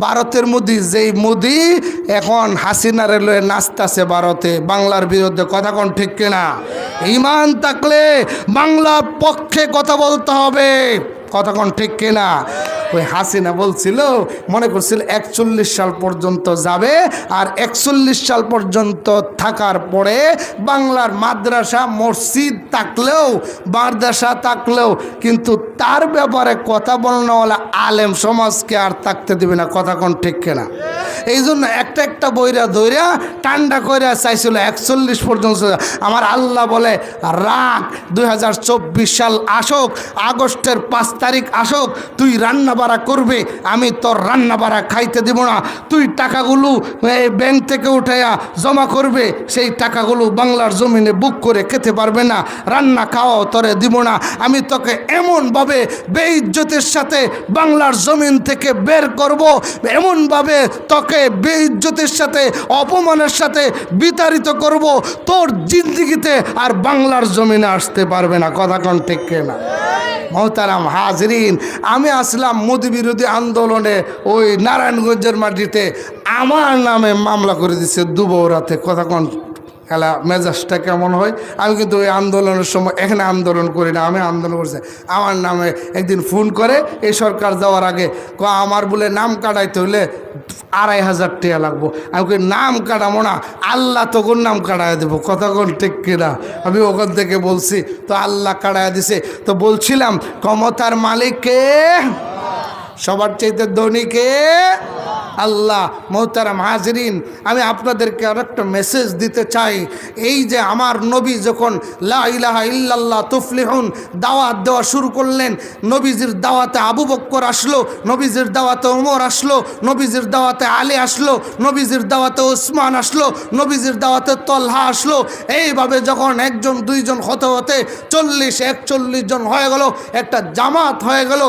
ভারতের মোদি, যেই মোদি এখন হাসিনারে লয়ে নাচতাছে ভারতে বাংলার বিরুদ্ধে। কথা কোন ঠিক কিনা? ঈমান থাকলে বাংলার পক্ষে কথা বলতে হবে। কথা কোন ঠিক কিনা? ওই হাসিনা বলছিল, মনে করছিল 41 সাল পর্যন্ত যাবে, আর 41 সাল পর্যন্ত থাকার পরে বাংলার মাদ্রাসা মসজিদ থাকলেও, মাদ্রাসা থাকলেও কিন্তু তার ব্যাপারে কথা বলনেওয়ালা আলেম সমাজকে আর থাকতে দিবে না। কথা কোন ঠিক কিনা? এই জন্য একটা একটা বইরা ধইরা ঠান্ডা কইরা চাইছিল 41 পর্যন্ত। আমার আল্লাহ বলে রাখ, 2024 সাল আসুক, আগস্টের 5 তারিখ আসুক, তুই রান্না বাড়া করবে, আমি তোর রান্না বাড়া খাইতে দিব না। তুই টাকাগুলো ব্যাংক থেকে উঠাইয়া জমা করবে, সেই টাকাগুলো বাংলার জমিনে বুক করে খেতে পারবে না, রান্না খাওয়াও তোরে দিব না। আমি তোকে এমনভাবে বেইজ্জতের সাথে বাংলার জমিন থেকে বের করব, এমনভাবে তোকে বেইজ্জতের সাথে অপমানের সাথে বিতাড়িত করব, তোর জিন্দিগিতে আর বাংলার জমিনে আসতে পারবে না। কথা কোন ঠিক কিনা? মোহতারাম হাজরিন, আমি আসলাম মোদি বিরোধী আন্দোলনে ওই নারায়ণগঞ্জের মাটিতে, আমার নামে মামলা করে দিচ্ছে দুবৌরাতে। কথা কোন খেলা মেজাজটা কেমন হয়? আমি কিন্তু ওই আন্দোলনের সময় এখানে আন্দোলন করি না, আমি আন্দোলন করছি। আমার নামে একদিন ফোন করে এই সরকার যাওয়ার আগে, আমার বলে নাম কাটাইতে হইলে 2500 টাকা লাগবো। আমি কই নাম কাটাবো না, আল্লাহ তখন নাম কাটায় দেবো। কথা কোন ঠিক কিনা? আমি ওখান থেকে বলছি, তো আল্লাহ কাটায় দিছে। তো বলছিলাম ক্ষমতার মালিককে, সবার চাইতে ধনীকে আল্লাহ। মোহতারাম হাজরিন, আমি আপনাদেরকে আর একটা মেসেজ দিতে চাই। এই যে আমার নবী যখন লা ইলাহা ইল্লাল্লাহ তুফলিহুন দাওয়াত দেওয়া শুরু করলেন, নবীজির দাওয়াতে আবু বকর আসলো, নবীজির দাওয়াতে ওমর আসলো, নবীজির দাওয়াতে আলী আসলো, নবীজির দাওয়াতে ওসমান আসলো, নবীজির দাওয়াতে তলহা আসলো। এইভাবে যখন একজন দুইজন হতে হতে 40-41 জন হয়ে গেল, একটা জামাত হয়ে গেল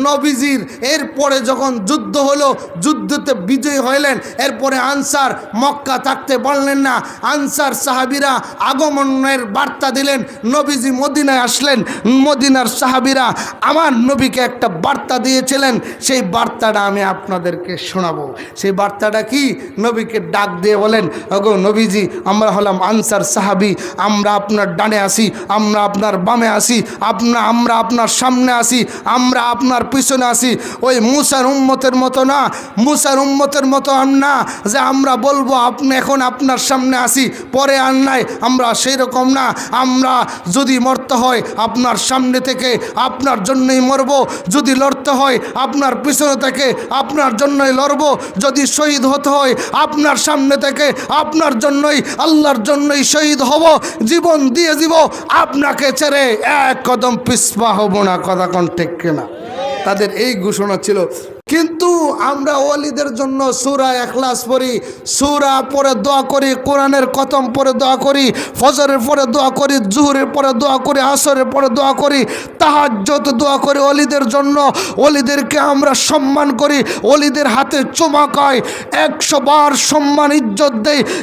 নবীজির। এরপরে যখন যুদ্ধ হলো, যুদ্ধতে বিজয়ী হইলেন, এরপরে আনসার মক্কা থাকতে পারলেন না, আনসার সাহাবীরা আগমনের বার্তা দিলেন, নবীজি মদিনায় আসলেন। মদিনার সাহাবীরা আমার নবীকে একটা বার্তা দিয়েছিলেন, সেই বার্তাটা আমি আপনাদেরকে শোনাবো। সেই বার্তাটা কি? নবীকে ডাক দিয়ে বলেন, ওগো নবীজি, আমরা হলাম আনসার সাহাবী, আমরা আপনার ডানে আসি, আমরা আপনার বামে আসি, আমরা আপনার সামনে আসি, আমরা আপনার পিছনে আসি। ওই মুসার উম্মতের মতো না, মুসার উম্মতের মতো না যে আমরা বলবো আপনি এখন আপনার সামনে আসি পরে আর নাই, আমরা সেই রকম না। আমরা যদি মরতে হয় আপনার সামনে থেকে আপনার জন্যই মরব, যদি লড়তে হয় আপনার পিছনে থেকে আপনার জন্যই লড়ব, যদি শহীদ হতে হয় আপনার সামনে থেকে আপনার জন্যই, আল্লাহর জন্যই শহীদ হব, জীবন দিয়ে দিব, আপনাকে ছেড়ে এক কদম পিছপা হব না। কথা কোন ঠিক কিনা? তাদের এই ঘোষণা ছিল। কিন্তু আমরা ওয়ালিদের জন্য সূরা ইখলাস পড়ি, সূরা পড়ে দোয়া করি, কোরআনের খতম পড়ে দোয়া করি, ফজরের পরে দোয়া করি, জোহরের পরে দোয়া করি, আসরের পরে দোয়া করি, তাহাজ্জুদ দোয়া করি ওয়ালিদের জন্য। ওয়ালিদেরকে আমরা সম্মান করি, ওয়ালিদের হাতে চুমা খাই, 100 বার সম্মান ইজ্জত দেই।